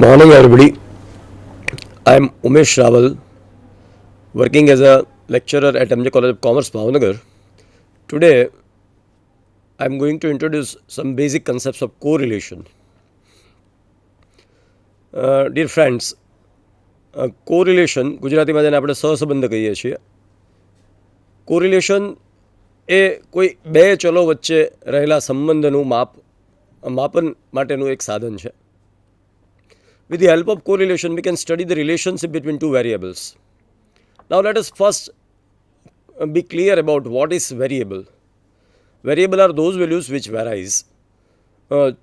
Good morning, everybody. I'm Umesh Raval, working as a lecturer at MJ College of Commerce, Bhavnagar. Today, I'm going to introduce some basic concepts of correlation. Dear friends, correlation ગુજરાતીમાં જેને આપણે સહસંબંધ કહીએ છીએ. Correlation એ કોઈ બે ચલો વચ્ચે રહેલા સંબંધનું માપન માટેનું એક સાધન છે. With the help of correlation, we can study the relationship between two variables. Now, let us first be clear about what is variable. Variable are those values which varies.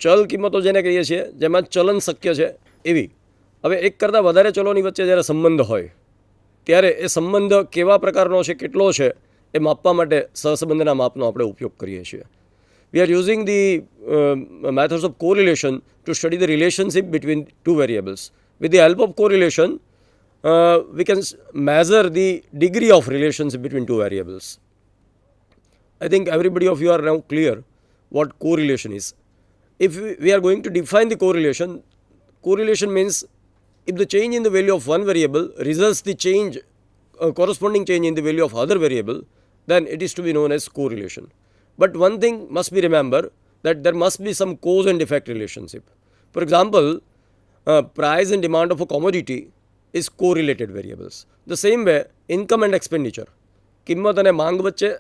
ચલ કિંમતો જેને કહીએ છીએ, જેમાં ચલન શક્ય છે એવી. હવે એક કરતાં વધારે ચલોની વચ્ચે જ્યારે સંબંધ હોય ત્યારે એ સંબંધ કેવા પ્રકારનો છે, કેટલો છે, એ માપવા માટે સહસંબંધના માપનો આપણે ઉપયોગ કરીએ છીએ. We are using the methods of correlation to study the relationship between two variables. With the help of correlation, we can measure the degree of relationship between two variables. I think everybody of you are now clear what correlation is. If we are going to define the correlation, correlation means if the change in the value of one variable results the change, corresponding change in the value of other variable, then it is to be known as correlation. But one thing must be remembered, that there must be some cause and effect relationship. For example, price and demand of a commodity is correlated variables. The same way, income and expenditure, કિંમત અને માંગ વચ્ચે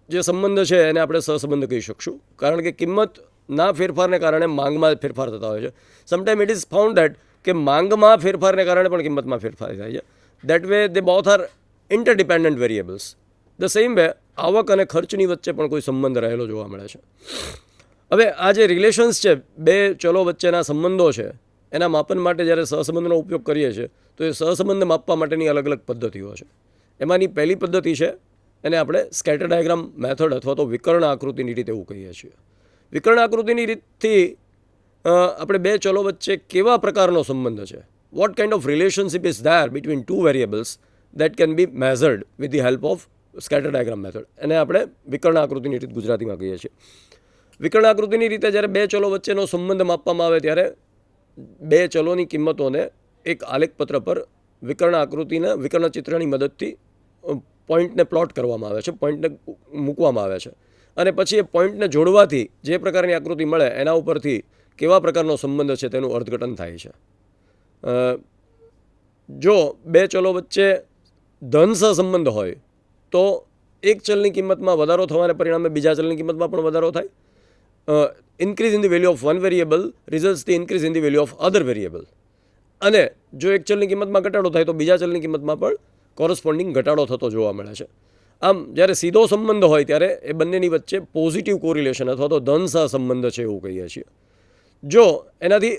જે સંબંધ છે એને આપણે સહસંબંધ કહી શકશું, કારણ કે કિંમતના ફેરફારને કારણે માંગમાં ફેરફાર થતા હોય છે. Sometime it is found that કે માંગમાં ફેરફારને કારણે પણ કિંમતમાં ફેરફાર થાય છે. That way they both are interdependent variables. The same way આવક અને ખર્ચની વચ્ચે પણ કોઈ સંબંધ રહેલો જોવા મળે છે. હવે આ જે રિલેશન્સ છે, બે ચલો વચ્ચેના સંબંધો છે, એના માપન માટે જ્યારે સહસંબંધનો ઉપયોગ કરીએ છીએ તો એ સહસંબંધ માપવા માટેની અલગ અલગ પદ્ધતિઓ છે. એમાંની પહેલી પદ્ધતિ છે, એને આપણે સ્કેટર ડાયાગ્રામ મેથડ અથવા તો વિકર્ણ આકૃતિની રીત એવું કહીએ છીએ. વિકર્ણ આકૃતિની રીતથી આપણે બે ચલો વચ્ચે કેવા પ્રકારનો સંબંધ છે, what kind of relationship is there between two variables, that can be measured with the help of scatter diagram method. એને આપણે વિકર્ણ આકૃતિની રીત ગુજરાતીમાં કહીએ છીએ. વિકર્ણ આકૃતિની રીતે જ્યારે બે ચલો વચ્ચેનો સંબંધ માપવામાં આવે ત્યારે બે ચલોની કિંમતોને એક આલેખપત્ર પર વિકર્ણ ચિત્રની મદદથી પોઈન્ટને પ્લોટ કરવામાં આવે છે, પોઈન્ટને મૂકવામાં આવે છે, અને પછી એ પોઈન્ટને જોડવાથી જે પ્રકારની આકૃતિ મળે એના ઉપરથી કેવા પ્રકારનો સંબંધ છે તેનું અર્થઘટન થાય છે. જો બે ચલો વચ્ચે ધન સહસંબંધ હોય તો એક ચલની કિંમતમાં વધારો થવાને પરિણામે બીજા ચલની કિંમતમાં પણ વધારો થાય. Increase in the value of one variable results the increase in the value of other variable. અને જો એક ચલની કિંમતમાં ઘટાડો થાય તો બીજા ચલની કિંમતમાં પણ કોરસ્પોન્ડિંગ ઘટાડો થતો જોવા મળે છે. આમ જ્યારે સીધો સંબંધ હોય ત્યારે એ બંનેની વચ્ચે પોઝિટિવ કોરિલેશન અથવા તો ધન સહસંબંધ છે એવું કહીએ છીએ. જો એનાથી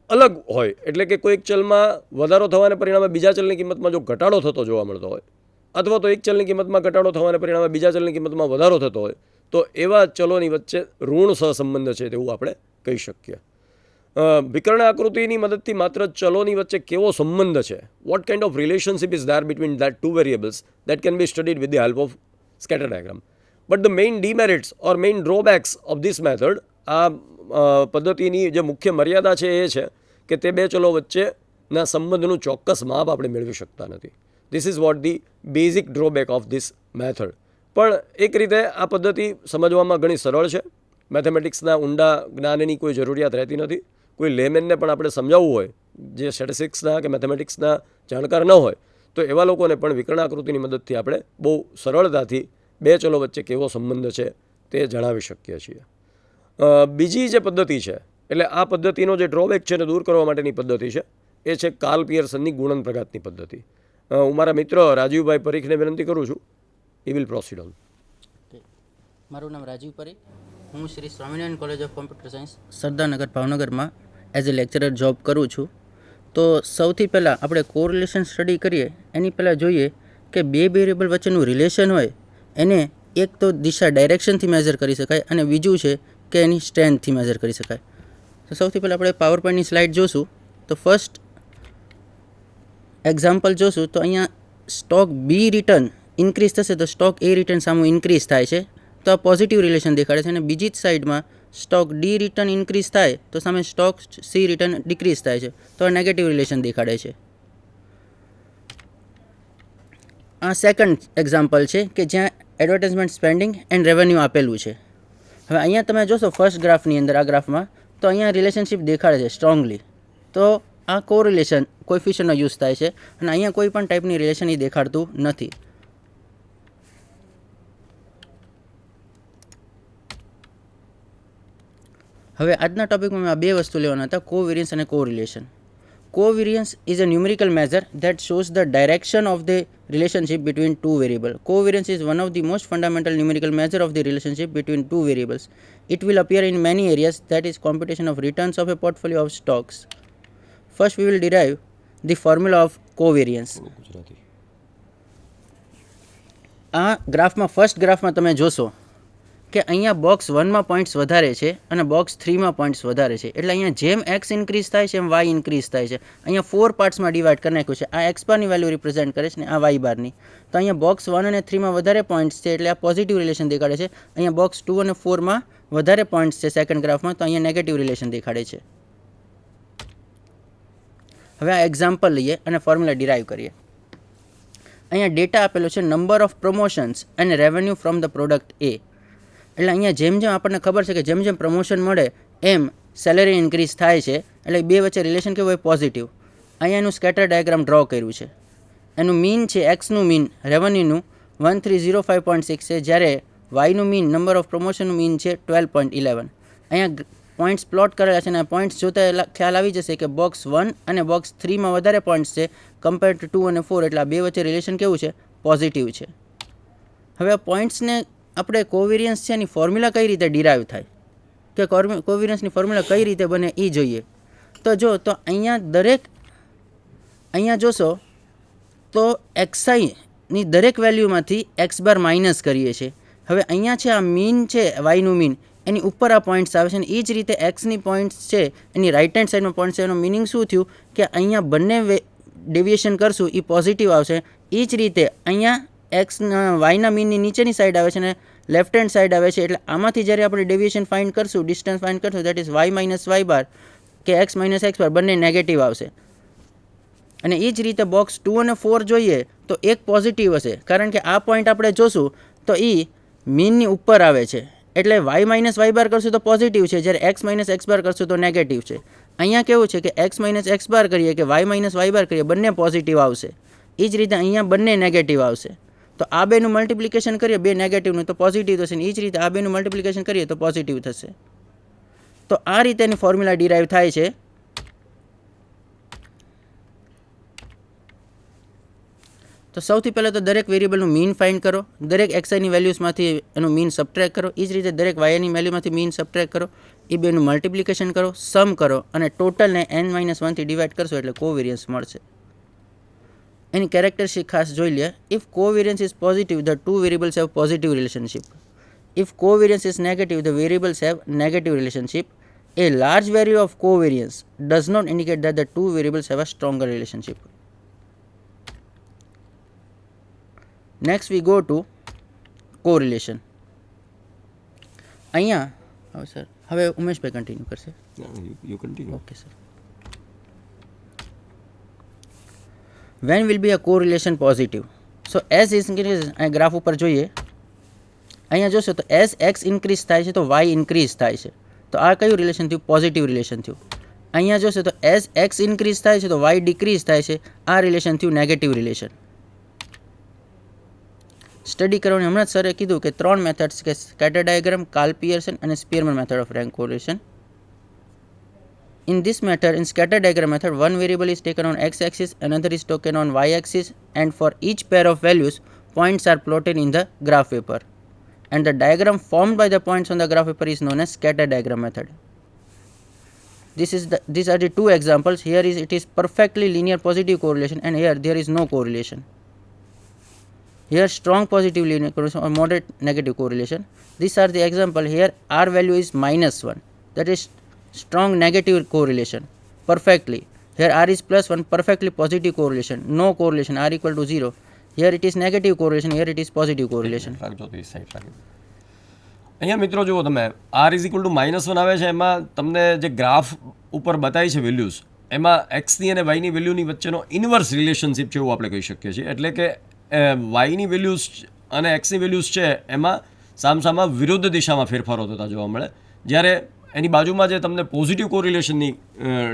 અલગ હોય, એટલે કે કોઈ એક ચલમાં વધારો થવાને પરિણામે બીજા ચલની કિંમતમાં જો ઘટાડો થતો જોવા મળતો હોય, અથવા તો એક ચલની કિંમતમાં ઘટાડો થવાને પરિણામે બીજા ચલની કિંમતમાં વધારો થતો હોય, તો એવા ચલોની વચ્ચે ઋણ સહસંબંધ છે તેવું આપણે કહી શકીએ. વિકર્ણ આકૃતિની મદદથી માત્ર ચલોની વચ્ચે કેવો સંબંધ છે, what kind of relationship is there between that two variables, that can be studied with the help of scatter diagram. But the main demerits or main drawbacks of this method, આ પદ્ધતિની જે મુખ્ય મર્યાદા છે એ છે કે તે બે ચલો વચ્ચેના સંબંધનું ચોક્કસ માપ આપણે મેળવી શકતા નથી. This is what the basic drawback of this method. પણ એક રીતે આ પદ્ધતિ સમજવામાં ઘણી સરળ છે. મેથેમેટિક્સના ઊંડા જ્ઞાનની કોઈ જરૂરિયાત રહેતી નથી. કોઈ લેમેનને પણ આપણે સમજાવવું હોય, જે સ્ટેટિસ્ટિક્સના કે મેથેમેટિક્સના જાણકાર ન હોય, તો એવા લોકોને પણ વિકર્ણ આકૃતિની મદદથી આપણે બહુ સરળતાથી બે ચલો વચ્ચે કેવો સંબંધ છે તે જણાવી શકીએ છીએ. બીજી જે પદ્ધતિ છે, એટલે આ પદ્ધતિનો જે ડ્રોબેક છે એને દૂર કરવા માટેની પદ્ધતિ છે, એ છે કાર્લ પિયર્સનની ગુણન પ્રઘાતની પદ્ધતિ. હું મારા મિત્ર રાજીવભાઈ પરીખને વિનંતી કરું છું. He will proceed on. મારું નામ રાજીવ પરીખ. હું Shri Swaminarayan college of computer science Sardarnagar ભાવનગરમાં એઝ એ લેક્ચરર જોબ કરું છું. તો સૌથી પહેલાં આપણે કોરિલેશન સ્ટડી કરીએ એની પહેલાં જોઈએ કે બે વેરિયેબલ વચ્ચેનું રિલેશન હોય એને એક તો દિશા ડાયરેક્શનથી મેઝર કરી શકાય અને બીજું છે કે એની સ્ટ્રેન્થથી મેઝર કરી શકાય. તો સૌથી પહેલાં આપણે પાવર પોઈન્ટની સ્લાઇડ જોશું. તો ફર્સ્ટ એક્ઝામ્પલ જોશું તો અહીંયા સ્ટોક બી રિટર્ન ઇન્ક્રીઝ થશે તો સ્ટોક એ રિટર્ન સામું ઇન્ક્રીઝ થાય છે, તો આ પોઝિટિવ રિલેશન દેખાડે છે. અને બીજી જ સાઈડમાં સ્ટોક ડી રિટર્ન ઇન્ક્રીઝ થાય તો સામે સ્ટોક સી રિટર્ન ડિક્રીઝ થાય છે, તો આ નેગેટિવ રિલેશન દેખાડે છે. આ સેકન્ડ એક્ઝામ્પલ છે કે જ્યાં એડવર્ટાઇઝમેન્ટ સ્પેન્ડિંગ એન્ડ રેવન્યુ આપેલું છે. હવે અહીંયા તમે જોશો ફર્સ્ટ ગ્રાફની અંદર, આ ગ્રાફમાં તો અહીંયા રિલેશનશિપ દેખાડે છે સ્ટ્રોંગલી, તો આ કોરિલેશન કોએફિશિયન્ટનો યુઝ થાય છે અને અહીંયા કોઈ પણ ટાઈપની રિલેશન એ દેખાડતું નથી. હવે આજના ટોપિકમાં મેં આ બે વસ્તુ લેવાના હતા, કોવેરિયન્સ અને correlation. Covariance is a numerical measure that shows the direction of the relationship between two variables. Covariance is one of the most fundamental numerical measure of the relationship between two variables. It will appear in many areas, that is computation of returns of a portfolio of stocks. First we will derive the formula of covariance. આ ગ્રાફમાં first ગ્રાફમાં તમે જોશો કે અહીંયા box 1માં points વધારે છે અને બોક્સ 3માં પોઈન્ટ્સ વધારે છે, એટલે અહીંયા જેમ એક્સ ઇન્ક્રીઝ થાય છે એમ વાય ઇન્ક્રીઝ થાય છે. અહીંયા 4 પાર્ટ્સમાં ડિવાઈડ કરી નાખ્યું છે. આ એક્સ બારની વેલ્યુ રિપ્રેઝેન્ટ કરે છે ને આ વાય બારની. તો અહીંયા બોક્સ 1 અને 3માં વધારે પોઈન્ટ્સ છે એટલે આ પોઝિટિવ રિલેશન દેખાડે છે. અહીંયા બોક્સ 2 અને 4માં વધારે પોઈન્ટ્સ છે સેકન્ડ ગ્રાફમાં, તો અહીંયા નેગેટિવ રિલેશન દેખાડે છે. હવે આ એક્ઝામ્પલ લઈએ અને ફોર્મ્યુલા ડિરાઈવ કરીએ. અહીંયા ડેટા આપેલો છે નંબર ઓફ પ્રમોશન્સ અને રેવન્યુ ફ્રોમ ધ પ્રોડક્ટ એ. એટલે અહીંયા જેમ જેમ આપણને ખબર છે કે જેમ જેમ પ્રમોશન મળે એમ સેલેરી ઇન્ક્રીઝ થાય છે, એટલે બે વચ્ચે રિલેશન કેવું હોય, પોઝિટિવ. અહીંયા એનું સ્કેટર ડાયાગ્રામ ડ્રો કર્યું છે. એનું મીન છે એક્સનું મીન રેવન્યુનું 1305.6 છે, જ્યારે વાયનું મીન નંબર ઓફ પ્રમોશનનું મીન છે 12.11. અહીંયા પોઈન્ટ્સ પ્લોટ કરેલા છે અને આ પોઈન્ટ્સ જોતા ખ્યાલ આવી જશે કે બોક્સ 1 અને બોક્સ 3માં વધારે પોઈન્ટ્સ છે કમ્પેર ટુ 2 અને 4, એટલે આ બે વચ્ચે રિલેશન કેવું છે, પોઝિટિવ છે. હવે આ પોઈન્ટ્સને આપણે કોવેરિયન્સ છે એની ફોર્મ્યુલા કઈ રીતે ડિરાઈવ થાય કે કોવેરિયન્સની ફોર્મ્યુલા કઈ રીતે બને એ જોઈએ. તો જો તો અહીંયા જોશો તો એક્સઆઈની દરેક વેલ્યુમાંથી એક્સ બાર માઇનસ કરીએ છીએ. હવે અહીંયા છે આ મીન છે વાયનું મીન, એની ઉપર આ પોઈન્ટ્સ આવે છે અને એ જ રીતે એક્સની પોઈન્ટ્સ છે એની રાઇટ હેન્ડ સાઈડમાં પોઈન્ટ્સ છે. એનો મિનિંગ શું થયું કે અહીંયા બંને ડેવિએશન કરશું એ પોઝિટિવ આવશે. એ જ રીતે અહીંયા એક્સના વાયના મીનની નીચેની સાઈડ આવે છે અને લેફ્ટ હેન્ડ સાઈડ આવે છે, એટલે આમાંથી જ્યારે આપણે ડેવિએશન ફાઇન્ડ કરશું, ડિસ્ટન્સ ફાઇન્ડ કરશું, that is y minus y bar કે એક્સ માઇનસ એક્સ બાર, બંને નેગેટિવ આવશે. અને એ જ રીતે બોક્સ 2 અને 4 જોઈએ તો એક પોઝિટિવ હશે, કારણ કે આ પોઈન્ટ આપણે જોશું તો એ મીનની ઉપર આવે છે, એટલે વાય માઇનસ વાય બાર કરશું તો પોઝિટિવ છે, જ્યારે એક્સ માઇનસ એક્સ બાર કરશું તો નેગેટિવ છે. અહીંયા કેવું છે કે એક્સ માઇનસ એક્સ બાર કરીએ કે વાય માઇનસ વાય બાર કરીએ, બંને પોઝિટિવ આવશે. એ જ રીતે અહીંયા બંને નેગેટિવ આવશે. તો આ બેનું મલ્ટિપ્લિકેશન કરીએ બે નેગેટિવનું તો પોઝિટિવ થશે, ને એ જ રીતે આ બેનું મલ્ટિપ્લિકેશન કરીએ તો પોઝિટિવ થશે. તો આ રીતે એની ફોર્મ્યુલા ડિરાઈવ થાય છે. તો સૌથી પહેલાં તો દરેક વેરિયેબલનું મીન ફાઇન્ડ કરો, દરેક એક્સઆઈની વેલ્યુઝમાંથી એનું મીન સબટ્રેક્ટ કરો, એ જ રીતે દરેક વાયની વેલ્યુમાંથી મીન સબટ્રેક્ટ કરો, એ બેનું મલ્ટિપ્લિકેશન કરો, સમ કરો અને ટોટલને n-1થી ડિવાઈડ કરશો એટલે કોવેરિયન્સ મળશે. એની કેરેક્ટરિસ્ટિક ખાસ જોઈ લે. If covariance is positive the two variables have positive relationship. If covariance is negative the variables have negative relationship. A large value of covariance does not indicate that the two variables have a stronger relationship. Next we go to correlation. અહીંયા sir હવે Umeshbhai continue કરશે. You continue. Okay sir. When will be a correlation positive? So as is increase, અહીં graph ઉપર જોઈએ, અહીંયા જોશો તો as x increase થાય છે તો y ઇન્ક્રીઝ થાય છે, તો આ કયું રિલેશન થયું, પોઝિટિવ રિલેશન થયું. અહીંયા જોશો તો એઝ એક્સ ઇન્ક્રીઝ થાય છે તો વાય ડિક્રીઝ થાય છે, આ રિલેશન થયું નેગેટિવ રિલેશન. સ્ટડી કરવાની હમણાં જ સરે કીધું કે 3 મેથડ્સ કે સ્કેટર ડાયાગ્રામ, કાર્લ પિયર્સન અને Spearman method of rank correlation. In this method, in scatter diagram method, one variable is taken on x-axis, another is taken on y-axis, and for each pair of values, points are plotted in the graph paper. And the diagram formed by the points on the graph paper is known as scatter diagram method. These are the two examples. Here it is perfectly linear positive correlation, and here there is no correlation. Here strong positive linear correlation or moderate negative correlation. These are the example. Here r value is -1, that is strong negative correlation perfectly. Here r is +1, perfectly positive correlation, no correlation, r equal to 0. Here it is negative correlation, here it is positive correlation. અહીંયા મિત્રો જુઓ તમે R is equal two -1 આવે છે, એમાં તમને જે graph ઉપર બતાવી છે વેલ્યુઝ, એમાં એક્સની અને વાયની વેલ્યુની વચ્ચેનો ઇન્વર્સ રિલેશનશિપ છે એવું આપણે કહી શકીએ છીએ. એટલે કે વાયની વેલ્યુઝ અને એક્સની વેલ્યુઝ છે એમાં સામસામા વિરુદ્ધ દિશામાં ફેરફારો થતા જોવા મળે. જ્યારે એની બાજુમાં જે તમને પોઝિટિવ કોરિલેશનની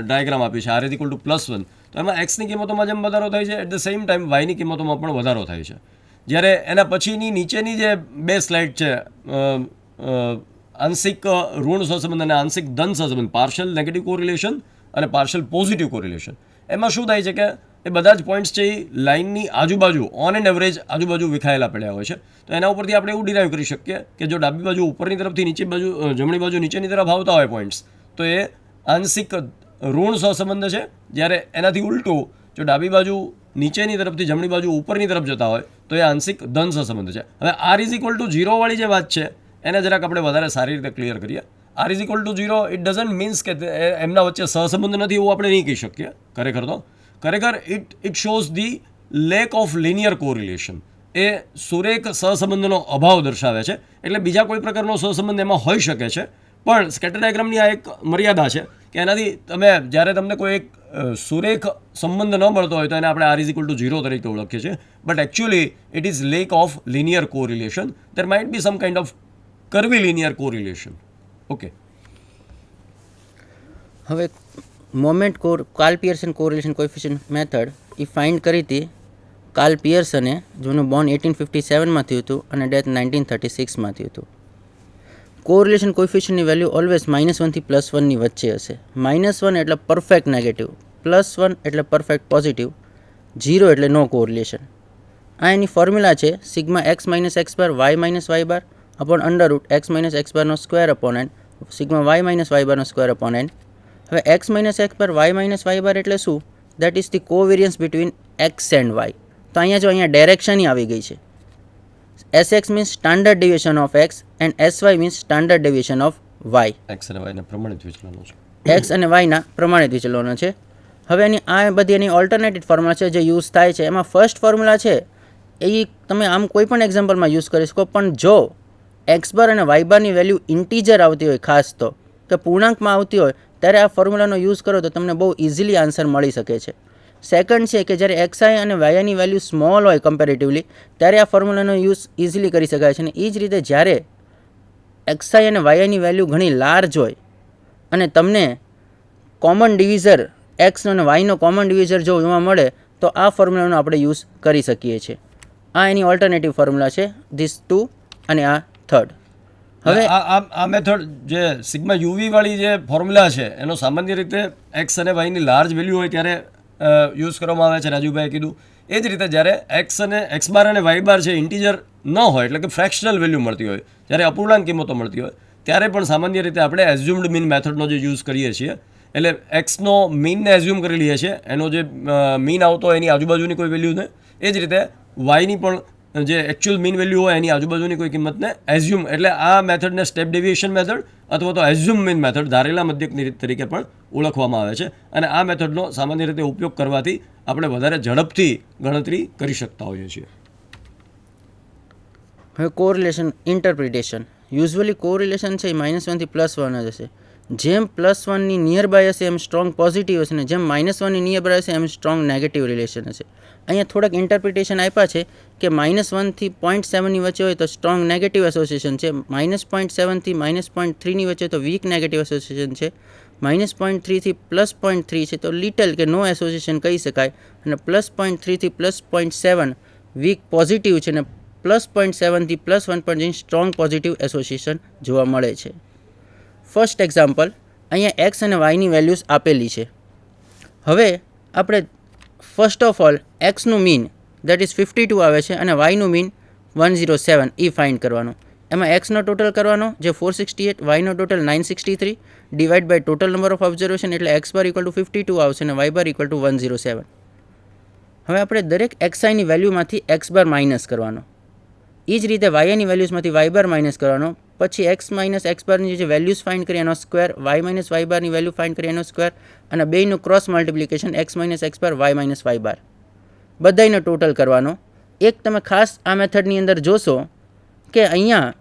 ડાયાગ્રામ આપી છે, આર ઇઝ ઇક્વલ ટુ +1, તો એમાં એક્સની કિંમતોમાં જેમ વધારો થાય છે, એટ ધ સેમ ટાઈમ વાયની કિંમતોમાં પણ વધારો થાય છે. જ્યારે એના પછીની નીચેની જે બે સ્લાઇડ છે, આંશિક ઋણ સહસંબંધ અને આંશિક ધન સહસંબંધ, પાર્શિયલ નેગેટિવ કોરિલેશન અને પાર્શિયલ પોઝિટિવ કોરિલેશન, એમાં શું થાય છે કે એ બધા જ પોઈન્ટ્સ છે એ લાઇનની આજુબાજુ ઓન એન્ડ એવરેજ આજુબાજુ વિખાયેલા પડ્યા હોય છે. તો એના ઉપરથી આપણે એવું ડિરાઈવ કરી શકીએ કે જો ડાબી બાજુ ઉપરની તરફથી જમણી બાજુ નીચેની તરફ આવતા હોય પોઈન્ટ્સ, તો એ આંશિક ઋણ સહસંબંધ છે. જ્યારે એનાથી ઉલટું જો ડાબી બાજુ નીચેની તરફથી જમણી બાજુ ઉપરની તરફ જતા હોય તો એ આંશિક ધન સહસંબંધ છે. હવે આર ઇઝ ઇક્વલ ટુ 0 વાળી જે વાત છે એને જરાક આપણે વધારે સારી રીતે ક્લિયર કરીએ. R is equal to 0 it doesn't means કે એમના વચ્ચે સહસંબંધ નથી એવું આપણે નહીં કહી શકીએ. ખરેખર it shows the lack of linear correlation. એ સુરેખ સહસંબંધનો અભાવ દર્શાવે છે. એટલે બીજા કોઈ પ્રકારનો સહસંબંધ એમાં હોઈ શકે છે, પણ સ્કેટર ડાયાગ્રામની આ એક મર્યાદા છે કે એનાથી જ્યારે તમને કોઈ એક સુરેખ સંબંધ ન મળતો હોય તો એને આપણે આર ઇઝ ઇક્વલ ટુ 0 તરીકે ઓળખીએ છીએ. But actually it is lack of linear correlation. There might be some kind of curvy linear correlation. Okay. હવે Karl Pearson correlation coefficient method એ ફાઇન્ડ કરી હતી કાર્લ પિયર્સને, જેનું બોર્ન 1857માં થયું હતું અને ડેથ 1936માં થયું હતું. કોરિલેશન કોએફિશિયન્ટની વેલ્યુ ઓલવેઝ -1 થી +1 ની વચ્ચે હશે. -1 એટલે પરફેક્ટ નેગેટિવ, +1 એટલે પરફેક્ટ પોઝિટિવ, 0 એટલે નો કોરિલેશન. આ એની ફોર્મ્યુલા છે sigma x - x bar y - y બાર upon under root x minus x bar નો square upon n sigma y minus y bar નો સ્ક્વેર upon n. હવે x minus x bar y minus y bar એટલે શું? That is the covariance between x and y. તો અહીંયા જો અહીંયા direction આવી ગઈ છે. sx means standard deviation of x and sy means standard deviation of y. x અને y ના પ્રમાણિત વિચલનો છે. x અને y ના પ્રમાણિત વિચલનો છે. હવે એની આ બધી એની ઓલ્ટરનેટિવ ફોર્મ્યુલા છે જે યુઝ થાય છે. એમાં ફર્સ્ટ ફોર્મ્યુલા છે એ તમે આમ કોઈ પણ એક્ઝામ્પલમાં યુઝ કરી શકો, પણ જો એક્સ બાર અને વાય બારની વેલ્યુ ઇન્ટીજર આવતી હોય, ખાસ તો કે પૂર્ણાંકમાં આવતી હોય, ત્યારે આ ફોર્મ્યુલાનો યુઝ કરો તો તમને બહુ ઇઝીલી આન્સર મળી શકે છે. સેકન્ડ છે કે જ્યારે એક્સઆઈ અને વાયની વેલ્યુ સ્મોલ હોય કમ્પેરેટિવલી, ત્યારે આ ફોર્મ્યુલાનો યુઝ ઇઝીલી કરી શકાય છે. અને એ જ રીતે જ્યારે એક્સઆઈ અને વાયની વેલ્યુ ઘણી લાર્જ હોય અને તમને કોમન ડિવિઝર એક્સ અને વાયનો કોમન ડિવિઝર જો જોવા મળે તો આ ફોર્મ્યુલાનો આપણે યુઝ કરી શકીએ છીએ. આ એની ઓલ્ટરનેટિવ ફોર્મ્યુલા છે, ધીસ 2 અને આ થર્ડ. હવે આ મેથડ જે સિગ્મા યુવી વાળી જે ફોર્મ્યુલા છે એનો સામાન્ય રીતે એક્સ અને વાયની લાર્જ વેલ્યુ હોય ત્યારે યુઝ કરવામાં આવે છે, રાજુભાઈએ કીધું. એ જ રીતે જ્યારે એક્સ અને એક્સ બાર અને વાય બાર છે ઇન્ટીજર ન હોય, એટલે કે ફ્રેક્શનલ વેલ્યુ મળતી હોય, જ્યારે અપૂર્ણાંક કિંમતો મળતી હોય, ત્યારે પણ સામાન્ય રીતે આપણે એઝ્યુમ્ડ મીન મેથડનો જે યુઝ કરીએ છીએ. એટલે એક્સનો મીનને એઝ્યુમ કરી લઈએ છીએ, એનો જે મીન આવતો હોય એની આજુબાજુની કોઈ વેલ્યુને. એ જ રીતે વાયની પણ જે એકચ્યુઅલ મીન વેલ્યુ હોય એની આજુબાજુની કોઈ કિંમતને એઝ્યુમ, એટલે આ મેથડને સ્ટેપ ડેવિએશન મેથડ અથવા તો એઝ્યુમ મીન મેથડ, ધારેલા મધ્યકની રીત તરીકે પણ ઓળખવામાં આવે છે. અને આ મેથડનો સામાન્ય રીતે ઉપયોગ કરવાથી આપણે વધારે ઝડપથી ગણતરી કરી શકતા હોઈએ છીએ. હવે કોરિલેશન ઇન્ટરપ્રિટેશન. યુઝ્યુઅલી કોરિલેશન છે એ -1 થી +1 જ હશે. જેમ +1ની નિયર બાય હશે એમ સ્ટ્રોંગ પોઝિટિવ હશે, અને જેમ -1ની નિયર બાય હશે એમ સ્ટ્રોંગ નેગેટિવ રિલેશન હશે. અહીંયા થોડાક ઇન્ટરપ્રિટેશન આપ્યા છે કે -1 થી 0.7ની વચ્ચે હોય તો સ્ટ્રોંગ નેગેટિવ એસોસિએશન છે, -0.7 થી -0.3ની વચ્ચે તો વીક નેગેટિવ એસોસિએશન છે, -0.3 થી +0.3 છે તો લિટલ કે નો એસોસિએશન કહી શકાય, અને +0.3 થી +0.7 વીક પોઝિટિવ છે, અને +0.7 થી +1.3 સ્ટ્રોંગ પોઝિટિવ એસોસિએશન જોવા મળે છે. ફર્સ્ટ એક્ઝામ્પલ, અહીંયા એક્સ અને વાયની વેલ્યુઝ આપેલી છે. હવે આપણે ફર્સ્ટ ઓફ ઓલ એક્સનું મીન દેટ ઇઝ 52 આવે છે અને વાયનું મીન 107 એ ફાઇન્ડ કરવાનું. એમાં એક્સનો ટોટલ કરવાનો જે 468, વાયનો total 963 divide by total number of observation, એટલે એક્સ બાર ઇક્વલ ટુ 52 આવશે અને વાય બાર ઇક્વલ ટુ 107. હવે આપણે દરેક એક્સઆઈની વેલ્યુમાંથી એક્સ બાર માઇનસ કરવાનો. એ જ રીતે વાયની વેલ્યુઝમાંથી વાય બાર માઇનસ કરવાનો. પછી એક્સ માઇનસ એક્સ બારની જે વેલ્યુઝ ફાઇન્ડ કરી એનો સ્ક્વેર, વાય માઇનસ વાય બારની વેલ્યુ ફાઇન્ડ કરી એનો સ્ક્વેર, અને બેયનું cross multiplication x minus x bar y minus y bar, બધાયનો ટોટલ કરવાનો. એક તમે ખાસ આ મેથડની અંદર જોશો કે અહીંયા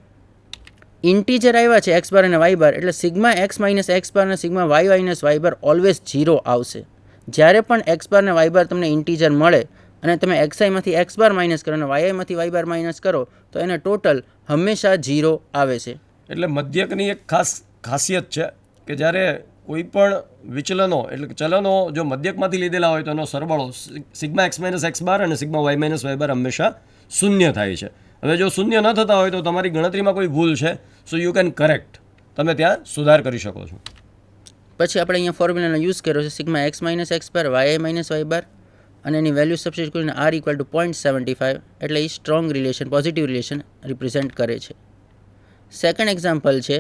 ઇન્ટીજર આવ્યા છે એક્સ બાર અને વાય બાર, એટલે સિગ્મા એક્સ માઇનસ એક્સ બાર અને સિગ્મા વાય માઇનસ વાય બાર ઓલવેઝ 0 આવશે. જ્યારે પણ એક્સ બાર અને વાય બાર તમને ઇન્ટીજર મળે અને તમે એક્સઆઈમાંથી એક્સ બાર માઇનસ કરો અને વાયઆઈમાંથી વાય બાર માઇનસ કરો તો એને ટોટલ હંમેશા 0 આવે છે. એટલે મધ્યકની એક ખાસિયત છે કે જ્યારે કોઈ પણ વિચલનો એટલે કે ચલનો જો મધ્યકમાંથી લીધેલા હોય તો એનો સરવાળો સિગ્મા એક્સ માઇનસ એક્સ બાર અને સિગ્મા વાય માઇનસ વાય બાર હંમેશા શૂન્ય થાય છે. હવે જો શૂન્ય ન થતા હોય તો તમારી ગણતરીમાં કોઈ ભૂલ છે, સો યુ કેન કરેક્ટ, તમે ત્યાં સુધાર કરી શકો છો. પછી આપણે અહીંયા ફોર્મ્યુલાનો યુઝ કર્યો છે sigma x minus x bar y minus y bar, અને એની વેલ્યુ સબસ્ટિટ્યુટ કરીને આર ઇક્વલ ટુ 0.75, એટલે એ strong relation, positive relation represent કરે છે. સેકન્ડ એક્ઝામ્પલ છે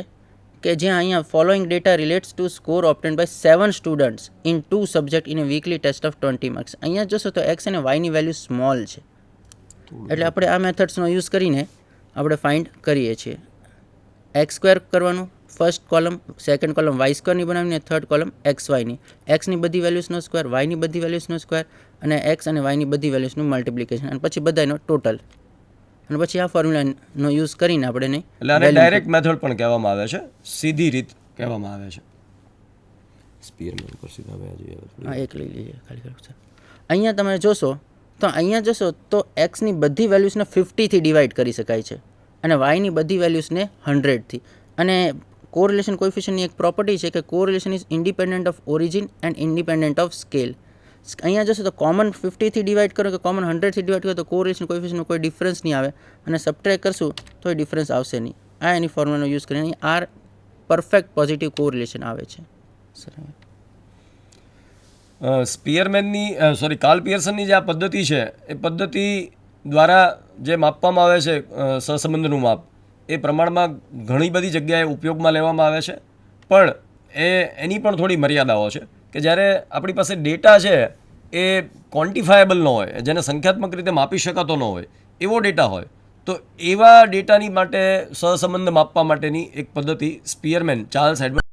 કે જ્યાં અહીંયા following data relates to score obtain by 7 students in 2 subject in a weekly test of 20 marks. અહીંયા જોશો તો એક્સ અને વાયની વેલ્યુ સ્મોલ છે, એટલે આપણે આ મેથડ્સનો યુઝ કરીને આપણે ફાઇન્ડ કરીએ છીએ. એક્સ સ્ક્વેર કરવાનું first column, second column y સ્ક્વેરની બનાવીને થર્ડ કોલમ એક્સ વાયની, એક્સની બધી વેલ્યુઝનો સ્ક્વેર, વાયની બધી વેલ્યુઝનો સ્ક્વેર અને એક્સ અને વાયની બધી વેલ્યુઝનું મલ્ટિપ્લિકેશન, અને પછી બધાનો ટોટલ, અને પછી આ ફોર્મ્યુલાનો યુઝ કરીને આપણે એટલે આને ડાયરેક્ટ મેથડ પણ કહેવામાં આવે છે, સીધી રીત કહેવામાં આવે છે. સ્પીયરમેન પર સીધા વ્યા જઈએ. હા, એક લઈ લઈએ ખાલી સર. અહીંયા તમે જોશો તો એક્સની બધી વેલ્યુઝને 50થી ડિવાઈડ કરી શકાય છે અને વાયની બધી વેલ્યુઝને 100થી. અને કોરિલેશન કોએફિશિયન્ટની એક પ્રોપર્ટી છે કે correlation is independent of origin and independent of scale. અહીંયા જશો તો કોમન 50થી ડિવાઈડ કરો કે કોમન 100થી ડિવાઈડ કરો તો કોરિલેશન કોએફિશિયન્ટનો કોઈ ડિફરન્સ નહીં આવે, અને સબટ્રેક્ટ કરશું તો એ ડિફરન્સ આવશે નહીં. આ એની ફોર્મ્યુલાનો યુઝ કરીને આર પરફેક્ટ પોઝિટિવ કોરિલેશન આવે છે. સર કાર્લ પિયર્સનની જે આ પદ્ધતિ છે એ પદ્ધતિ દ્વારા જે માપવામાં આવે છે સહસંબંધનું માપ, એ પ્રમાણમાં ઘણી બધી જગ્યાએ ઉપયોગમાં લેવામાં આવે છે, પણ એની પણ થોડી મર્યાદાઓ છે કે જ્યારે આપણી પાસે ડેટા છે એ ક્વોન્ટિફાયેબલ ન હોય, જેને સંખ્યાત્મક રીતે માપી શકાતો ન હોય એવો ડેટા હોય, તો એવા ડેટાની માટે સહસંબંધ માપવા માટેની એક પદ્ધતિ સ્પીયરમેન ચાર્લ્સ એડવર્ડ